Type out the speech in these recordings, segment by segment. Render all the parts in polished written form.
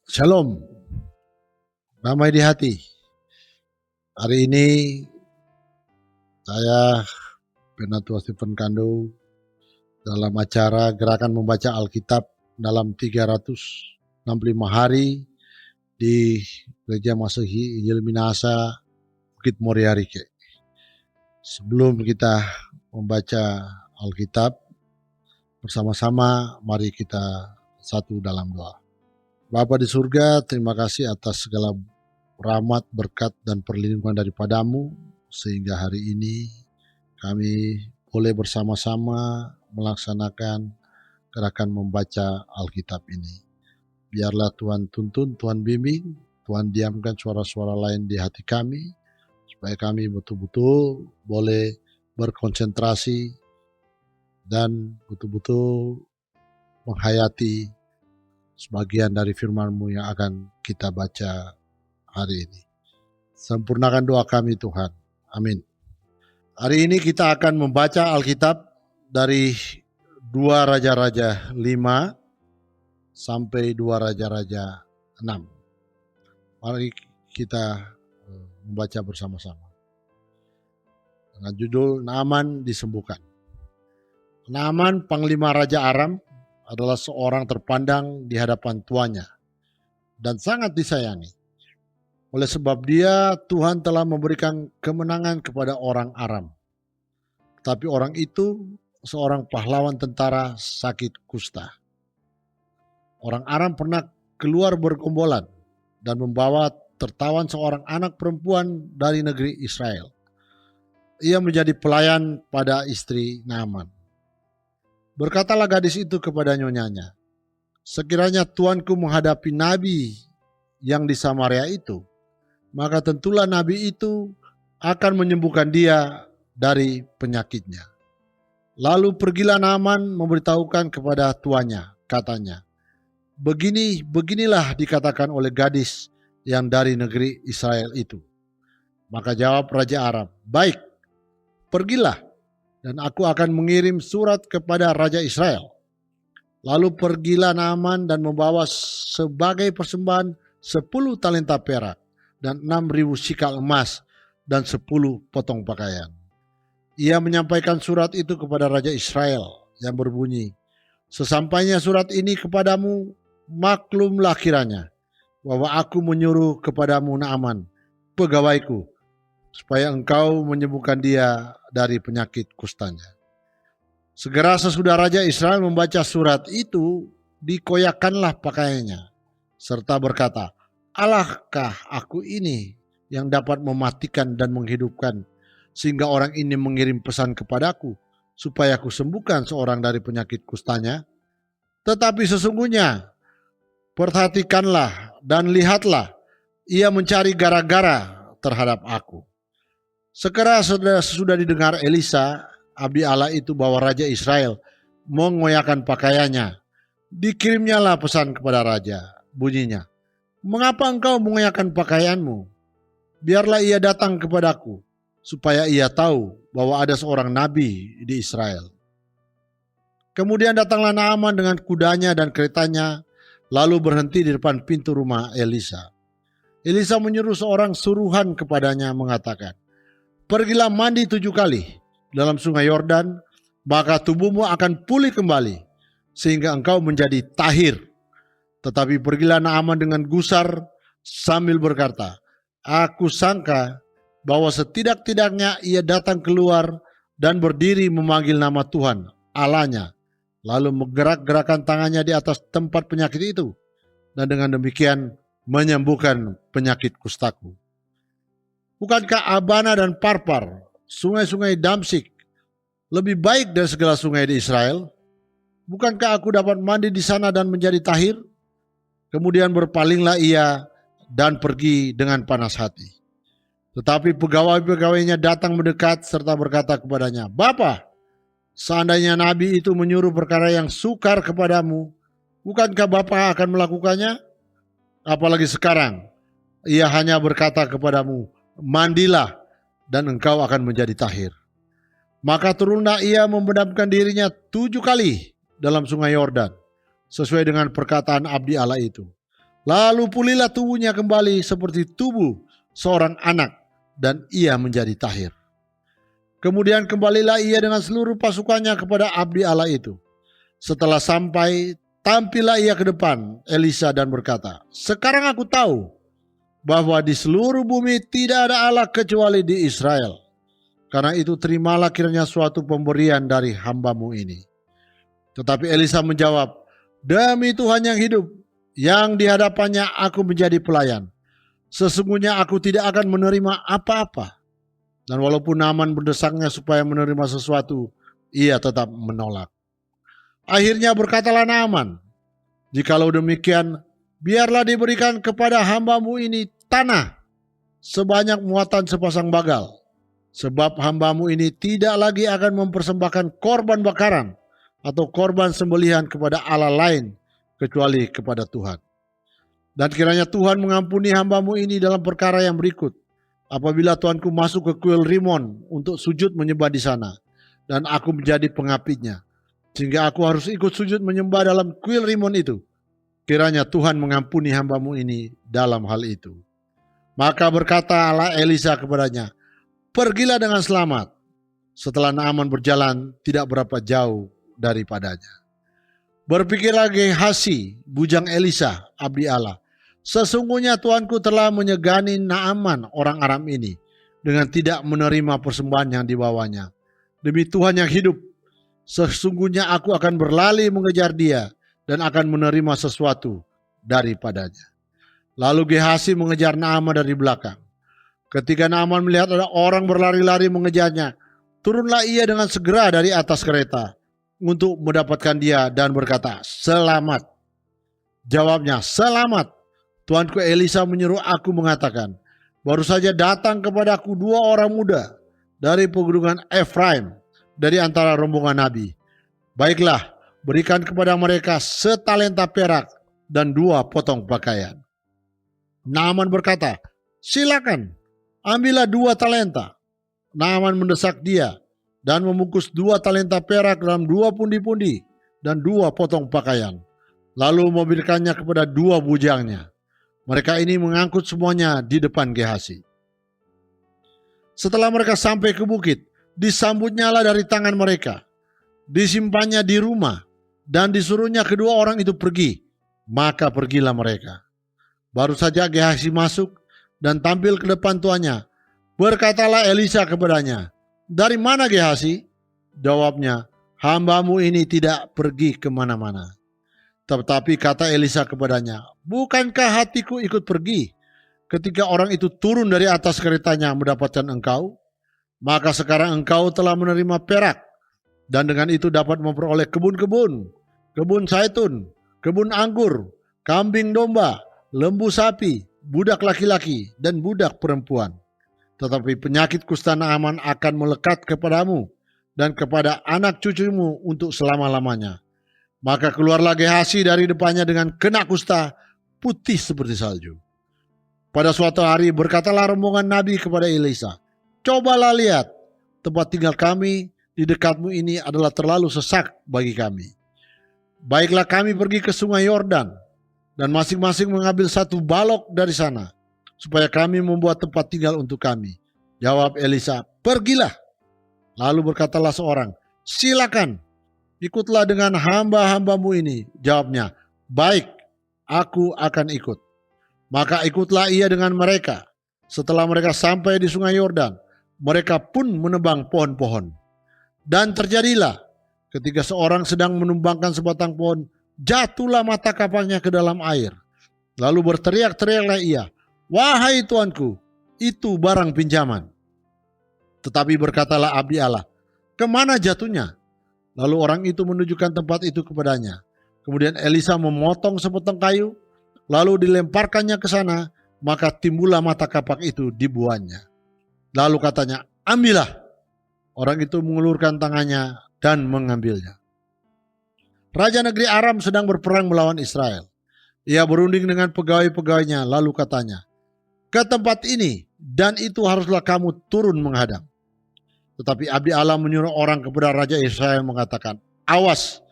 Shalom, damai di hati. Hari ini saya Penatua Stephen Kando dalam acara Gerakan Membaca Alkitab dalam 365 hari di Gereja Masehi Injil Minahasa Bukit Moriarike. Sebelum kita membaca Alkitab bersama-sama, mari kita satu dalam doa. Bapa di surga, terima kasih atas segala rahmat, berkat, dan perlindungan daripadamu, sehingga hari ini kami boleh bersama-sama melaksanakan gerakan membaca Alkitab ini. Biarlah Tuhan tuntun, Tuhan bimbing, Tuhan diamkan suara-suara lain di hati kami, supaya kami betul-betul boleh berkonsentrasi dan betul-betul menghayati sebagian dari firman-Mu yang akan kita baca hari ini. Sempurnakan doa kami Tuhan. Amin. Hari ini kita akan membaca Alkitab dari 2 Raja-Raja 5 sampai 2 Raja-Raja 6. Mari kita membaca bersama-sama. Dengan judul Naaman disembuhkan. Naaman, panglima Raja Aram, adalah seorang terpandang di hadapan tuannya dan sangat disayangi. Oleh sebab dia, Tuhan telah memberikan kemenangan kepada orang Aram. Tapi orang itu seorang pahlawan tentara sakit kusta. Orang Aram pernah keluar bergombolan dan membawa tertawan seorang anak perempuan dari negeri Israel. Ia menjadi pelayan pada istri Naaman. Berkatalah gadis itu kepada nyonyanya, sekiranya tuanku menghadapi nabi yang di Samaria itu, maka tentulah nabi itu akan menyembuhkan dia dari penyakitnya. Lalu pergilah Naaman memberitahukan kepada tuannya, katanya, beginilah dikatakan oleh gadis yang dari negeri Israel itu. Maka jawab Raja Aram, baik, pergilah. Dan aku akan mengirim surat kepada Raja Israel. Lalu pergilah Naaman dan membawa sebagai persembahan 10 talenta perak dan 6.000 sikal emas dan 10 potong pakaian. Ia menyampaikan surat itu kepada Raja Israel yang berbunyi, sesampainya surat ini kepadamu, maklumlah kiranya bahwa aku menyuruh kepadamu Naaman, pegawaiku, supaya engkau menyembuhkan dia dari penyakit kustanya. Segera sesudah Raja Israel membaca surat itu, dikoyakkanlah pakaiannya, serta berkata, Allahkah aku ini yang dapat mematikan dan menghidupkan, sehingga orang ini mengirim pesan kepadaku, supaya aku sembuhkan seorang dari penyakit kustanya? Tetapi sesungguhnya, perhatikanlah dan lihatlah, ia mencari gara-gara terhadap aku. Segera sudah didengar Elisa, abdi Allah itu, bahwa Raja Israel mengoyakkan pakaiannya. Dikirimnyalah pesan kepada Raja, bunyinya, mengapa engkau mengoyakkan pakaianmu? Biarlah ia datang kepadaku, supaya ia tahu bahwa ada seorang nabi di Israel. Kemudian datanglah Naaman dengan kudanya dan keretanya, lalu berhenti di depan pintu rumah Elisa. Elisa menyuruh seorang suruhan kepadanya mengatakan, pergilah mandi 7 kali dalam sungai Yordan, maka tubuhmu akan pulih kembali, sehingga engkau menjadi tahir. Tetapi pergilah Naaman dengan gusar sambil berkata, aku sangka bahwa setidak-tidaknya ia datang keluar dan berdiri memanggil nama Tuhan, Allahnya, lalu menggerak-gerakkan tangannya di atas tempat penyakit itu, dan dengan demikian menyembuhkan penyakit kustaku. Bukankah Abana dan Parpar, sungai-sungai Damsik, lebih baik dari segala sungai di Israel? Bukankah aku dapat mandi di sana dan menjadi tahir? Kemudian berpalinglah ia dan pergi dengan panas hati. Tetapi pegawai-pegawainya datang mendekat serta berkata kepadanya, Bapa, seandainya nabi itu menyuruh perkara yang sukar kepadamu, bukankah Bapa akan melakukannya? Apalagi sekarang, ia hanya berkata kepadamu, mandilah dan engkau akan menjadi tahir. Maka turunlah ia membenamkan dirinya 7 kali dalam sungai Yordan, sesuai dengan perkataan abdi Allah itu. Lalu pulihlah tubuhnya kembali seperti tubuh seorang anak, dan ia menjadi tahir. Kemudian kembalilah ia dengan seluruh pasukannya kepada abdi Allah itu. Setelah sampai, tampillah ia ke depan Elisa dan berkata, "Sekarang aku tahu bahwa di seluruh bumi tidak ada Allah kecuali di Israel. Karena itu terimalah kiranya suatu pemberian dari hambamu ini." Tetapi Elisa menjawab, "Demi Tuhan yang hidup, yang di hadapannya aku menjadi pelayan, sesungguhnya aku tidak akan menerima apa-apa." Dan walaupun Naaman berdesaknya supaya menerima sesuatu, ia tetap menolak. Akhirnya berkatalah Naaman, "Jikalau demikian, biarlah diberikan kepada hambamu ini tanah sebanyak muatan sepasang bagal. Sebab hambamu ini tidak lagi akan mempersembahkan korban bakaran atau korban sembelihan kepada Allah lain kecuali kepada Tuhan. Dan kiranya Tuhan mengampuni hambamu ini dalam perkara yang berikut. Apabila Tuanku masuk ke kuil Rimon untuk sujud menyembah di sana, dan aku menjadi pengapitnya, sehingga aku harus ikut sujud menyembah dalam kuil Rimon itu, kiranya Tuhan mengampuni hambamu ini dalam hal itu." Maka berkata Allah Elisa kepadanya, "Pergilah dengan selamat." Setelah Naaman berjalan tidak berapa jauh daripadanya. Berpikirlah Gehazi, bujang Elisa, abdi Allah, "Sesungguhnya tuanku telah menyegani Naaman orang Aram ini dengan tidak menerima persembahan yang dibawanya. Demi Tuhan yang hidup, sesungguhnya aku akan berlari mengejar dia dan akan menerima sesuatu daripadanya." Lalu Gehazi mengejar Naaman dari belakang. Ketika Naaman melihat ada orang berlari-lari mengejarnya, turunlah ia dengan segera dari atas kereta untuk mendapatkan dia dan berkata, "Selamat." Jawabnya, "Selamat. Tuanku Elisa menyuruh aku mengatakan, baru saja datang kepadaku 2 orang muda dari pegunungan Efraim dari antara rombongan Nabi. Baiklah, berikan kepada mereka setalenta perak dan 2 potong pakaian." Naaman berkata, "Silakan, ambillah 2 talenta." Naaman mendesak dia dan membungkus 2 talenta perak dalam 2 pundi-pundi dan 2 potong pakaian. Lalu memberikannya kepada 2 bujangnya. Mereka ini mengangkut semuanya di depan Gehazi. Setelah mereka sampai ke bukit, disambutnyalah dari tangan mereka. Disimpannya di rumah dan disuruhnya kedua orang itu pergi. Maka pergilah mereka. Baru saja Gehazi masuk dan tampil ke depan tuannya. Berkatalah Elisa kepadanya, "Dari mana Gehazi?" Jawabnya, "Hambamu ini tidak pergi kemana-mana." Tetapi kata Elisa kepadanya, "Bukankah hatiku ikut pergi ketika orang itu turun dari atas keretanya mendapatkan engkau? Maka sekarang engkau telah menerima perak, dan dengan itu dapat memperoleh kebun-kebun, kebun zaitun, kebun anggur, kambing domba, lembu sapi, budak laki-laki, dan budak perempuan. Tetapi penyakit kusta Naaman akan melekat kepadamu dan kepada anak cucumu untuk selama-lamanya." Maka keluarlah Gehazi dari depannya dengan kena kusta putih seperti salju. Pada suatu hari berkatalah rombongan Nabi kepada Elisa, "Cobalah lihat, tempat tinggal kami di dekatmu ini adalah terlalu sesak bagi kami. Baiklah kami pergi ke sungai Yordan dan masing-masing mengambil 1 balok dari sana, supaya kami membuat tempat tinggal untuk kami." Jawab Elisa, "Pergilah." Lalu berkatalah seorang, "Silakan, ikutlah dengan hamba-hambamu ini." Jawabnya, "Baik, aku akan ikut." Maka ikutlah ia dengan mereka. Setelah mereka sampai di sungai Yordan, mereka pun menebang pohon-pohon. Dan terjadilah, ketika seorang sedang menumbangkan sebatang pohon, jatuhlah mata kapalnya ke dalam air. Lalu berteriak-teriaklah ia, "Wahai tuanku, itu barang pinjaman." Tetapi berkatalah abdi Allah, "Kemana jatuhnya?" Lalu orang itu menunjukkan tempat itu kepadanya. Kemudian Elisa memotong sepotong kayu, lalu dilemparkannya ke sana, maka timbullah mata kapak itu di buahnya. Lalu katanya, "Ambillah." Orang itu mengulurkan tangannya dan mengambilnya. Raja negeri Aram sedang berperang melawan Israel. Ia berunding dengan pegawai-pegawainya, lalu katanya, ke tempat ini, dan itu haruslah kamu turun menghadang. Tetapi abdi Allah menyuruh orang kepada Raja Israel mengatakan, awas,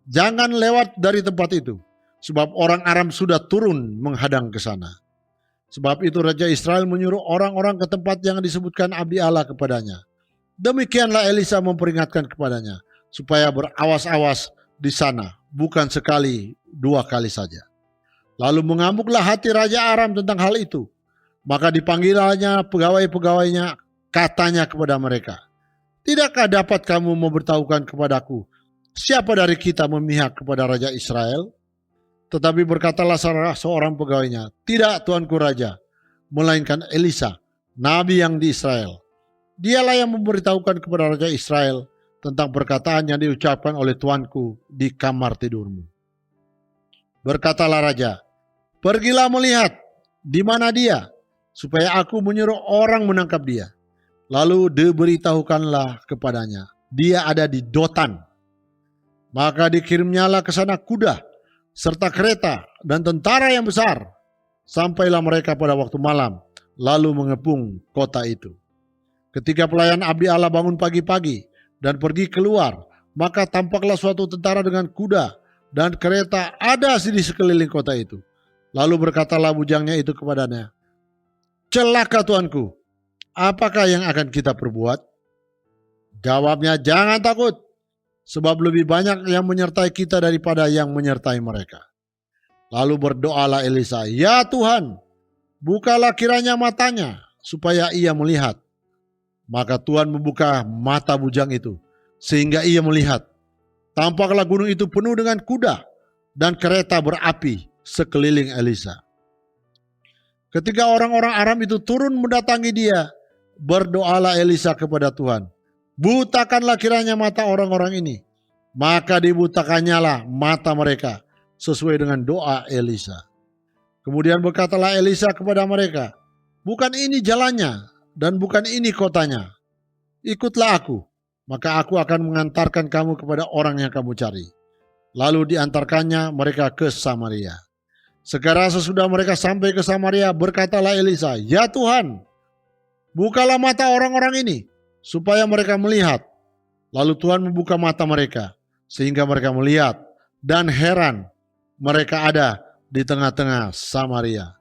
jangan lewat dari tempat itu, sebab orang Aram sudah turun menghadang ke sana. Sebab itu Raja Israel menyuruh orang-orang ke tempat yang disebutkan abdi Allah kepadanya. Demikianlah Elisa memperingatkan kepadanya, supaya berawas-awas di sana, bukan sekali, 2 kali saja. Lalu mengamuklah hati Raja Aram tentang hal itu. Maka dipanggilnya pegawai-pegawainya, katanya kepada mereka, tidakkah dapat kamu memberitahukan kepadaku, siapa dari kita memihak kepada Raja Israel? Tetapi berkatalah salah seorang pegawainya, tidak Tuanku Raja, melainkan Elisa, nabi yang di Israel. Dialah yang memberitahukan kepada Raja Israel tentang perkataan yang diucapkan oleh Tuanku di kamar tidurmu. Berkatalah Raja, pergilah melihat di mana dia, supaya aku menyuruh orang menangkap dia. Lalu diberitahukanlah kepadanya, dia ada di Dotan. Maka dikirimnyalah ke sana kuda, serta kereta dan tentara yang besar. Sampailah mereka pada waktu malam, lalu mengepung kota itu. Ketika pelayan abdi Allah bangun pagi-pagi dan pergi keluar, maka tampaklah suatu tentara dengan kuda dan kereta ada di sekeliling kota itu. Lalu berkatalah bujangnya itu kepadanya, celaka Tuanku, apakah yang akan kita perbuat? Jawabnya, jangan takut, sebab lebih banyak yang menyertai kita daripada yang menyertai mereka. Lalu berdoalah Elisa, ya Tuhan, bukalah kiranya matanya, supaya ia melihat. Maka Tuhan membuka mata bujang itu, sehingga ia melihat. Tampaklah gunung itu penuh dengan kuda dan kereta berapi sekeliling Elisa. Ketika orang-orang Aram itu turun mendatangi dia, berdoalah Elisa kepada Tuhan, butakanlah kiranya mata orang-orang ini. Maka dibutakannyalah mata mereka, sesuai dengan doa Elisa. Kemudian berkatalah Elisa kepada mereka, bukan ini jalannya, dan bukan ini kotanya. Ikutlah aku, maka aku akan mengantarkan kamu kepada orang yang kamu cari. Lalu diantarkannya mereka ke Samaria. Segera sesudah mereka sampai ke Samaria, berkatalah Elisa, ya Tuhan, bukalah mata orang-orang ini, supaya mereka melihat. Lalu Tuhan membuka mata mereka, sehingga mereka melihat, dan heran, mereka ada di tengah-tengah Samaria.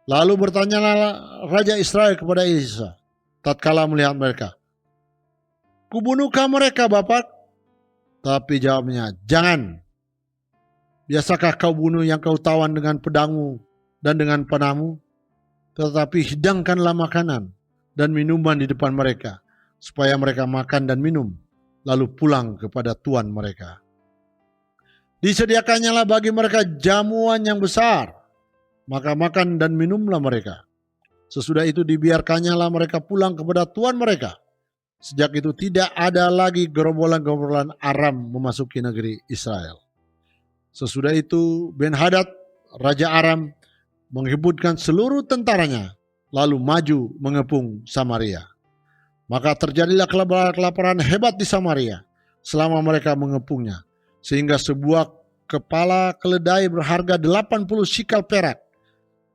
Lalu bertanyalah Raja Israel kepada Elisa, tatkala melihat mereka, kubunuhkah mereka Bapak? Tapi jawabnya, jangan. Biasakah kau bunuh yang kau tawan dengan pedangmu dan dengan panahmu? Tetapi hidangkanlah makanan dan minuman di depan mereka, supaya mereka makan dan minum, lalu pulang kepada tuan mereka. Disediakannyalah bagi mereka jamuan yang besar, maka makan dan minumlah mereka. Sesudah itu dibiarkannyalah mereka pulang kepada tuan mereka. Sejak itu tidak ada lagi gerombolan-gerombolan Aram memasuki negeri Israel. Sesudah itu Ben-Hadad, Raja Aram, menghibutkan seluruh tentaranya, lalu maju mengepung Samaria. Maka terjadilah kelaparan hebat di Samaria selama mereka mengepungnya, sehingga sebuah kepala keledai berharga 80 sikal perak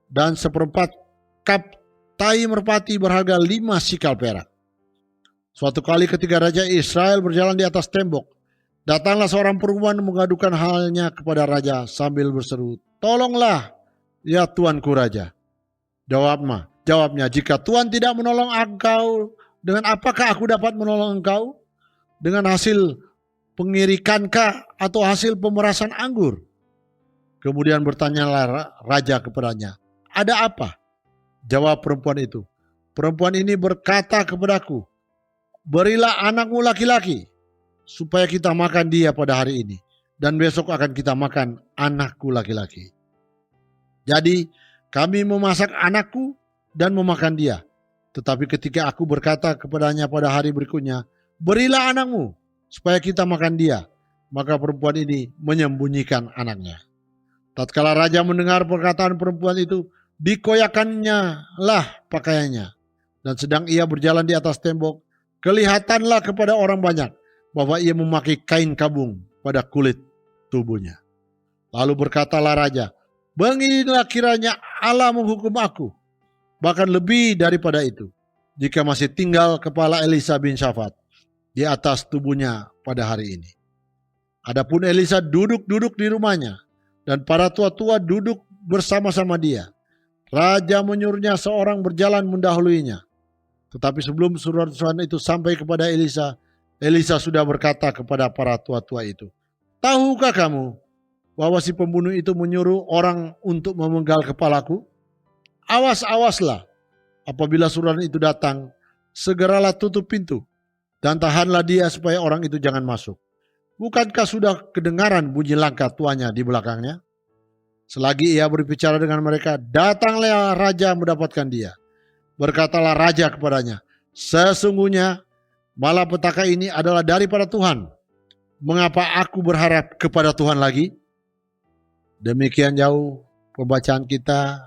dan seperempat kap tai merpati berharga 5 sikal perak. Suatu kali ketika Raja Israel berjalan di atas tembok, datanglah seorang perempuan mengadukan halnya kepada raja sambil berseru, tolonglah ya Tuanku Raja. Jawabnya, jika Tuhan tidak menolong engkau, dengan apakah aku dapat menolong engkau? Dengan hasil pengirikankah atau hasil pemerasan anggur? Kemudian bertanyalah raja kepadanya, ada apa? Jawab perempuan itu, perempuan ini berkata kepadaku, berilah anakmu laki-laki, supaya kita makan dia pada hari ini, dan besok akan kita makan anakku laki-laki. Jadi kami memasak anakku dan memakan dia. Tetapi ketika aku berkata kepadanya pada hari berikutnya, berilah anakmu, supaya kita makan dia, maka perempuan ini menyembunyikan anaknya. Tatkala raja mendengar perkataan perempuan itu, dikoyakannya lah pakaiannya. Dan sedang ia berjalan di atas tembok, kelihatanlah kepada orang banyak bahwa ia memakai kain kabung pada kulit tubuhnya. Lalu berkatalah raja, beginilah kiranya Allah menghukum aku, bahkan lebih daripada itu, jika masih tinggal kepala Elisa bin Syafat di atas tubuhnya pada hari ini. Adapun Elisa duduk-duduk di rumahnya, dan para tua-tua duduk bersama-sama dia. Raja menyuruhnya seorang berjalan mendahuluinya. Tetapi sebelum surat Tuhan itu sampai kepada Elisa, Elisa sudah berkata kepada para tua-tua itu, "Tahukah kamu bahwa si pembunuh itu menyuruh orang untuk memenggal kepalaku? Awas-awaslah, apabila surat itu datang, segeralah tutup pintu dan tahanlah dia supaya orang itu jangan masuk. Bukankah sudah kedengaran bunyi langkah tuanya di belakangnya?" Selagi ia berbicara dengan mereka, datanglah raja mendapatkan dia. Berkatalah raja kepadanya, "Sesungguhnya malapetaka ini adalah daripada Tuhan. Mengapa aku berharap kepada Tuhan lagi?" Demikian jauh pembacaan kita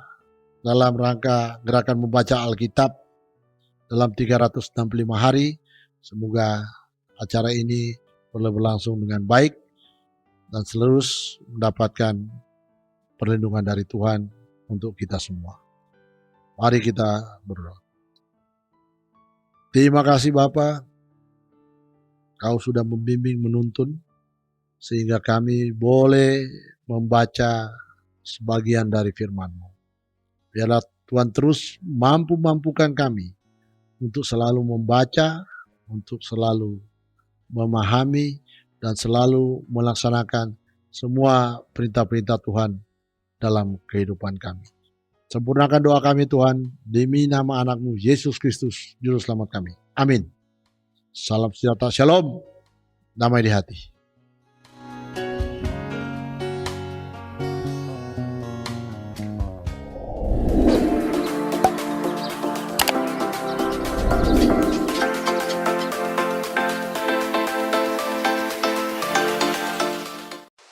dalam rangka gerakan membaca Alkitab dalam 365 hari. Semoga acara ini boleh berlangsung dengan baik dan seluruh mendapatkan perlindungan dari Tuhan untuk kita semua. Mari kita berdoa. Terima kasih Bapa, Kau sudah membimbing menuntun sehingga kami boleh membaca sebagian dari firman-Mu. Biarlah Tuhan terus mampukan kami untuk selalu membaca, untuk selalu memahami dan selalu melaksanakan semua perintah-perintah Tuhan dalam kehidupan kami. Sempurnakan doa kami Tuhan, demi nama anak-Mu Yesus Kristus, Juru Selamat kami. Amin. Salam sejahtera, shalom, damai di hati.